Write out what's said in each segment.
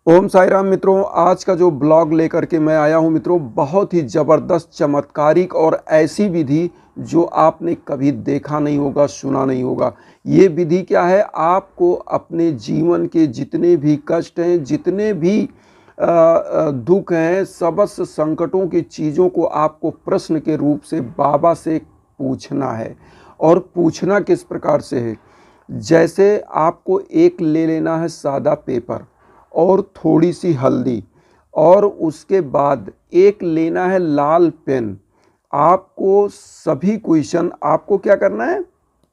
ओम साई राम मित्रों, आज का जो ब्लॉग लेकर के मैं आया हूं मित्रों, बहुत ही ज़बरदस्त चमत्कारिक और ऐसी विधि जो आपने कभी देखा नहीं होगा, सुना नहीं होगा। ये विधि क्या है? आपको अपने जीवन के जितने भी कष्ट हैं, जितने भी दुख हैं, समस्त संकटों की चीज़ों को आपको प्रश्न के रूप से बाबा से पूछना है। और पूछना किस प्रकार से है? जैसे आपको एक ले लेना है सादा पेपर और थोड़ी सी हल्दी, और उसके बाद एक लेना है लाल पेन। आपको सभी क्वेश्चन आपको क्या करना है?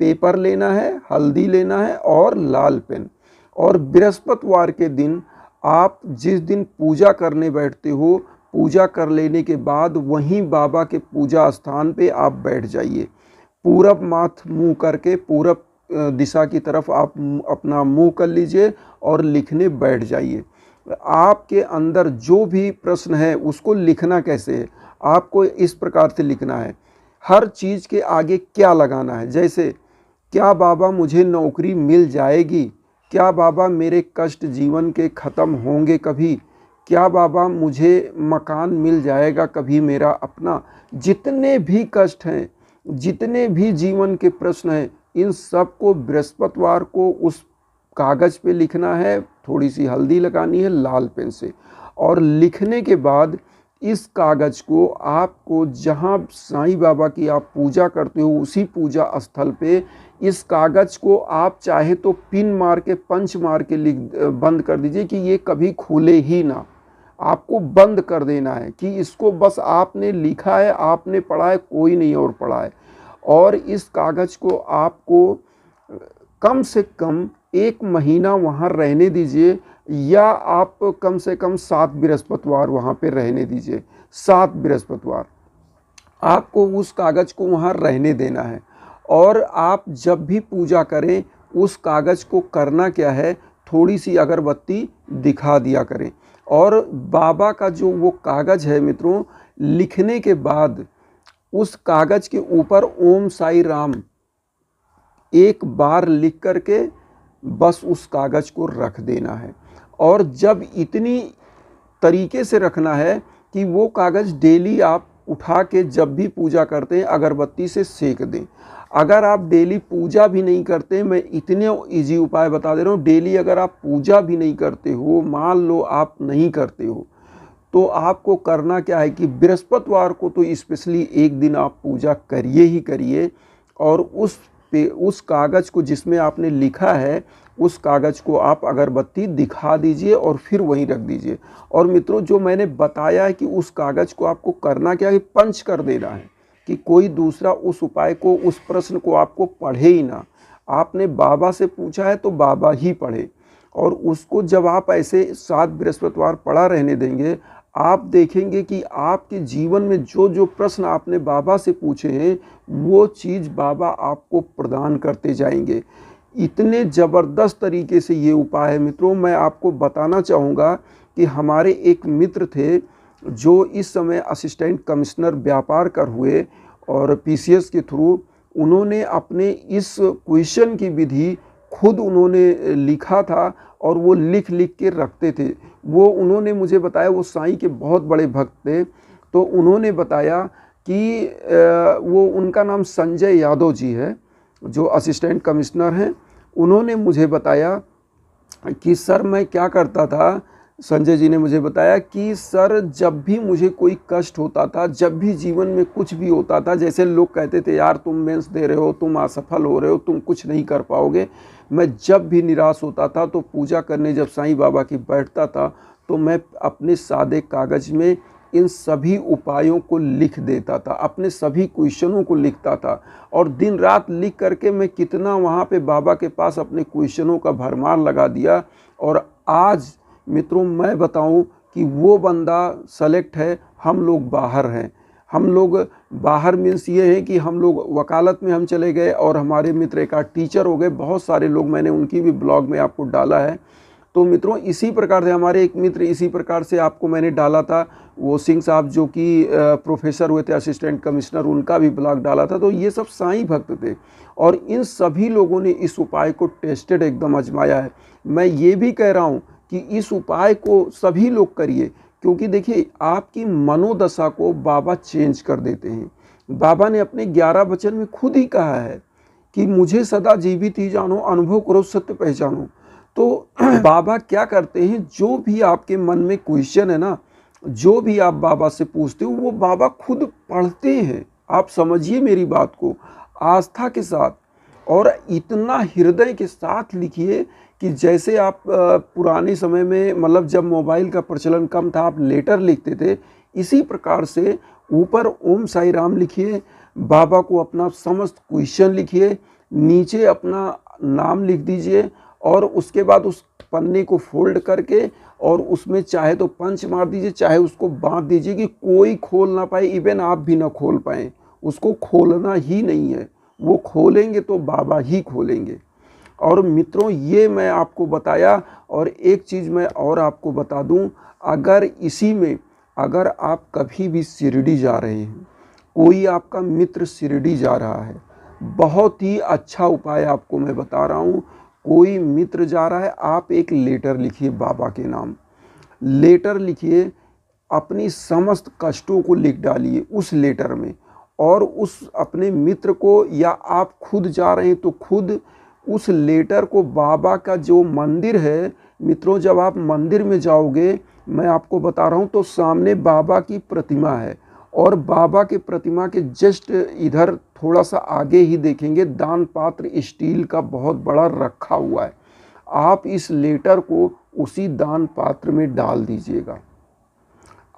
पेपर लेना है, हल्दी लेना है और लाल पेन। और बृहस्पतिवार के दिन आप जिस दिन पूजा करने बैठते हो, पूजा कर लेने के बाद वहीं बाबा के पूजा स्थान पे आप बैठ जाइए। पूरब माथ मुंह करके पूरब दिशा की तरफ आप अपना मुंह कर लीजिए और लिखने बैठ जाइए। आपके अंदर जो भी प्रश्न है उसको लिखना कैसे है? आपको इस प्रकार से लिखना है, हर चीज़ के आगे क्या लगाना है। जैसे, क्या बाबा मुझे नौकरी मिल जाएगी? क्या बाबा मेरे कष्ट जीवन के ख़त्म होंगे कभी? क्या बाबा मुझे मकान मिल जाएगा कभी मेरा अपना? जितने भी कष्ट हैं, जितने भी जीवन के प्रश्न हैं, इन सब को बृहस्पतिवार को उस कागज़ पे लिखना है। थोड़ी सी हल्दी लगानी है लाल पेन से, और लिखने के बाद इस कागज़ को आपको जहाँ साईं बाबा की आप पूजा करते हो उसी पूजा स्थल पे इस कागज़ को आप चाहे तो पिन मार के, पंच मार के लिख बंद कर दीजिए कि ये कभी खुले ही ना। आपको बंद कर देना है कि इसको बस आपने लिखा है, आपने पढ़ा है, कोई नहीं और पढ़ा है। और इस कागज़ को आपको कम से कम 1 महीना वहाँ रहने दीजिए, या आप कम से कम 7 बृहस्पतिवार वहाँ पे रहने दीजिए। 7 बृहस्पतिवार आपको उस कागज़ को वहाँ रहने देना है। और आप जब भी पूजा करें, उस कागज़ को करना क्या है? थोड़ी सी अगरबत्ती दिखा दिया करें। और बाबा का जो वो कागज़ है मित्रों, लिखने के बाद उस कागज़ के ऊपर ओम साई राम एक बार लिख करके बस उस कागज़ को रख देना है। और जब इतनी तरीके से रखना है कि वो कागज़ डेली आप उठा के जब भी पूजा करते हैं अगरबत्ती से सेक दें। अगर आप डेली पूजा भी नहीं करते, मैं इतने इजी उपाय बता दे रहा हूँ, डेली अगर आप पूजा भी नहीं करते हो, मान लो आप नहीं करते हो, तो आपको करना क्या है कि बृहस्पतिवार को तो स्पेशली एक दिन आप पूजा करिए ही करिए। और उस कागज़ को जिसमें आपने लिखा है, उस कागज़ को आप अगरबत्ती दिखा दीजिए और फिर वहीं रख दीजिए। और मित्रों, जो मैंने बताया है कि उस कागज़ को आपको करना क्या है, पंच कर देना है कि कोई दूसरा उस उपाय को, उस प्रश्न को आपको पढ़े ही ना। आपने बाबा से पूछा है तो बाबा ही पढ़े। और उसको जब आप ऐसे 7 बृहस्पतिवार पढ़ा रहने देंगे, आप देखेंगे कि आपके जीवन में जो जो प्रश्न आपने बाबा से पूछे हैं, वो चीज़ बाबा आपको प्रदान करते जाएंगे। इतने ज़बरदस्त तरीके से ये उपाय है मित्रों। मैं आपको बताना चाहूँगा कि हमारे एक मित्र थे जो इस समय असिस्टेंट कमिश्नर व्यापार कर हुए, और पीसीएस के थ्रू उन्होंने अपने इस क्वेश्चन की विधि खुद उन्होंने लिखा था और वो लिख लिख के रखते थे। वो उन्होंने मुझे बताया, वो साईं के बहुत बड़े भक्त थे। तो उन्होंने बताया कि वो, उनका नाम संजय यादव जी है जो असिस्टेंट कमिश्नर हैं। उन्होंने मुझे बताया कि सर मैं क्या करता था, संजय जी ने मुझे बताया कि सर जब भी मुझे कोई कष्ट होता था, जब भी जीवन में कुछ भी होता था, जैसे लोग कहते थे यार तुम मेंस दे रहे हो, तुम असफल हो रहे हो, तुम कुछ नहीं कर पाओगे, मैं जब भी निराश होता था तो पूजा करने जब साईं बाबा की बैठता था तो मैं अपने सादे कागज़ में इन सभी उपायों को लिख देता था, अपने सभी क्वेश्चनों को लिखता था। और दिन रात लिख करके मैं कितना वहाँ पे बाबा के पास अपने क्वेश्चनों का भरमार लगा दिया। और आज मित्रों मैं बताऊं कि वो बंदा सेलेक्ट है, हम लोग बाहर हैं। हम लोग बाहर मीन्स ये है कि हम लोग वकालत में हम चले गए, और हमारे मित्र एक टीचर हो गए। बहुत सारे लोग, मैंने उनकी भी ब्लॉग में आपको डाला है। तो मित्रों इसी प्रकार से हमारे एक मित्र, इसी प्रकार से आपको मैंने डाला था, वो सिंह साहब जो कि प्रोफेसर हुए थे, असिस्टेंट कमिश्नर, उनका भी ब्लॉग डाला था। तो ये सब साईं भक्त थे, और इन सभी लोगों ने इस उपाय को टेस्टेड, एकदम आजमाया है। मैं ये भी कह रहा हूँ कि इस उपाय को सभी लोग करिए, क्योंकि देखिए आपकी मनोदशा को बाबा चेंज कर देते हैं। बाबा ने अपने 11 वचन में खुद ही कहा है कि मुझे सदा जीवित ही जानो, अनुभव करो, सत्य पहचानो। तो बाबा क्या करते हैं, जो भी आपके मन में क्वेश्चन है ना, जो भी आप बाबा से पूछते हो वो बाबा खुद पढ़ते हैं। आप समझिए मेरी बात को आस्था के साथ और इतना हृदय के साथ लिखिए कि जैसे आप पुराने समय में, मतलब जब मोबाइल का प्रचलन कम था, आप लेटर लिखते थे, इसी प्रकार से ऊपर ओम साई राम लिखिए, बाबा को अपना समस्त क्वेश्चन लिखिए, नीचे अपना नाम लिख दीजिए और उसके बाद उस पन्ने को फोल्ड करके और उसमें चाहे तो पंच मार दीजिए, चाहे उसको बांध दीजिए कि कोई खोल ना पाए, इवन आप भी ना खोल पाएँ। उसको खोलना ही नहीं है, वो खोलेंगे तो बाबा ही खोलेंगे। और मित्रों ये मैं आपको बताया, और एक चीज़ मैं और आपको बता दूं, अगर इसी में अगर आप कभी भी शिरडी जा रहे हैं, कोई आपका मित्र शिरडी जा रहा है, बहुत ही अच्छा उपाय आपको मैं बता रहा हूं। कोई मित्र जा रहा है, आप एक लेटर लिखिए बाबा के नाम, लेटर लिखिए, अपनी समस्त कष्टों को लिख डालिए उस लेटर में, और उस अपने मित्र को, या आप खुद जा रहे हैं तो खुद उस लेटर को, बाबा का जो मंदिर है मित्रों, जब आप मंदिर में जाओगे, मैं आपको बता रहा हूँ, तो सामने बाबा की प्रतिमा है, और बाबा के प्रतिमा के जस्ट इधर थोड़ा सा आगे ही देखेंगे दान पात्र स्टील का बहुत बड़ा रखा हुआ है। आप इस लेटर को उसी दान पात्र में डाल दीजिएगा।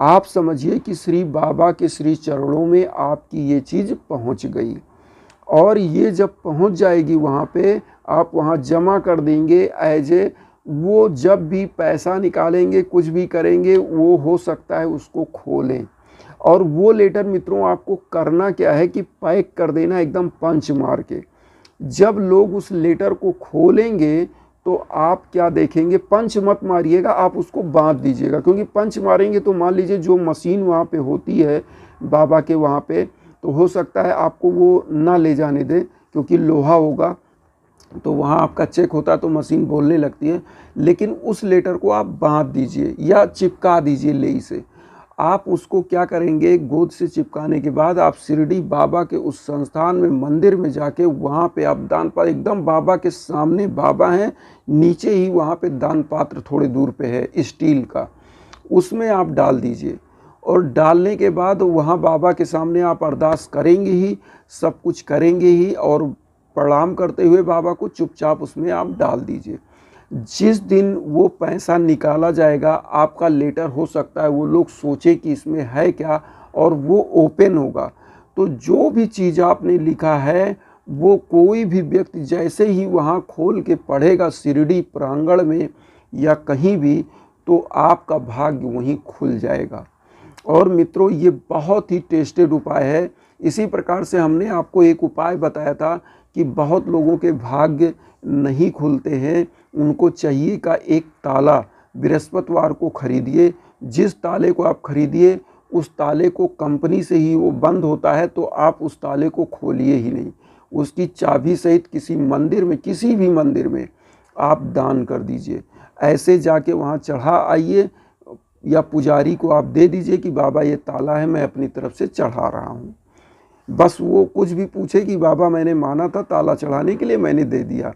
आप समझिए कि श्री बाबा के श्री चरणों में आपकी ये चीज़ पहुंच गई, और ये जब पहुंच जाएगी वहाँ पे, आप वहाँ जमा कर देंगे एज ए, वो जब भी पैसा निकालेंगे, कुछ भी करेंगे, वो हो सकता है उसको खोलें। और वो लेटर मित्रों आपको करना क्या है कि पैक कर देना एकदम पंच मार के। जब लोग उस लेटर को खोलेंगे तो आप क्या देखेंगे, पंच मत मारिएगा, आप उसको बांध दीजिएगा, क्योंकि पंच मारेंगे तो मान लीजिए जो मशीन वहाँ पे होती है बाबा के वहाँ पे, तो हो सकता है आपको वो ना ले जाने दे, क्योंकि लोहा होगा तो वहाँ आपका चेक होता है तो मशीन बोलने लगती है। लेकिन उस लेटर को आप बांध दीजिए या चिपका दीजिए लेई से। आप उसको क्या करेंगे, गोद से चिपकाने के बाद आप शिरडी बाबा के उस संस्थान में, मंदिर में जाके वहाँ पे आप दान पात्र, एकदम बाबा के सामने बाबा हैं, नीचे ही वहाँ पे दान पात्र थोड़े दूर पे है स्टील का, उसमें आप डाल दीजिए। और डालने के बाद वहाँ बाबा के सामने आप अरदास करेंगे ही, सब कुछ करेंगे ही, और प्रणाम करते हुए बाबा को चुपचाप उसमें आप डाल दीजिए। जिस दिन वो पैसा निकाला जाएगा, आपका लेटर हो सकता है वो लोग सोचे कि इसमें है क्या, और वो ओपन होगा, तो जो भी चीज़ आपने लिखा है वो कोई भी व्यक्ति जैसे ही वहाँ खोल के पढ़ेगा शिरडी प्रांगण में या कहीं भी, तो आपका भाग्य वहीं खुल जाएगा। और मित्रों ये बहुत ही टेस्टेड उपाय है। इसी प्रकार से हमने आपको एक उपाय बताया था कि बहुत लोगों के भाग्य नहीं खुलते हैं, उनको चाहिए का एक ताला बृहस्पतिवार को खरीदिए। जिस ताले को आप खरीदिए उस ताले को कंपनी से ही वो बंद होता है, तो आप उस ताले को खोलिए ही नहीं, उसकी चाबी सहित किसी मंदिर में, किसी भी मंदिर में आप दान कर दीजिए। ऐसे जाके वहाँ चढ़ा आइए, या पुजारी को आप दे दीजिए कि बाबा ये ताला है, मैं अपनी तरफ से चढ़ा रहा हूँ। बस वो कुछ भी पूछे कि बाबा मैंने माना था ताला चढ़ाने के लिए, मैंने दे दिया,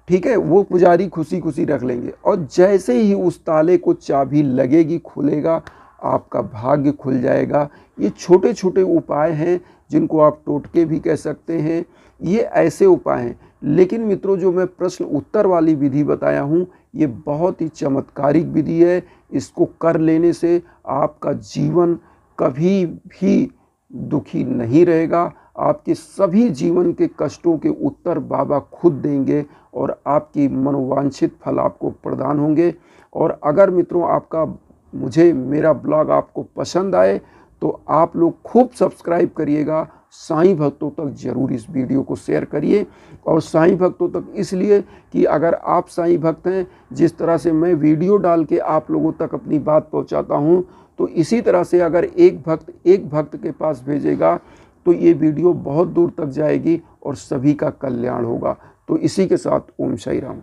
ठीक है, वो पुजारी खुशी खुशी रख लेंगे। और जैसे ही उस ताले को चाबी लगेगी, खुलेगा, आपका भाग्य खुल जाएगा। ये छोटे छोटे उपाय हैं जिनको आप टोटके भी कह सकते हैं, ये ऐसे उपाय हैं। लेकिन मित्रों जो मैं प्रश्न उत्तर वाली विधि बताया हूँ, ये बहुत ही चमत्कारिक विधि है। इसको कर लेने से आपका जीवन कभी भी दुखी नहीं रहेगा। आपके सभी जीवन के कष्टों के उत्तर बाबा खुद देंगे और आपकी मनोवांछित फल आपको प्रदान होंगे। और अगर मित्रों आपका मेरा ब्लॉग आपको पसंद आए तो आप लोग खूब सब्सक्राइब करिएगा। साईं भक्तों तक ज़रूर इस वीडियो को शेयर करिए। और साईं भक्तों तक इसलिए कि अगर आप साईं भक्त हैं, जिस तरह से मैं वीडियो डाल के आप लोगों तक अपनी बात पहुंचाता हूं, तो इसी तरह से अगर एक भक्त के पास भेजेगा तो ये वीडियो बहुत दूर तक जाएगी और सभी का कल्याण होगा। तो इसी के साथ ओम साई राम।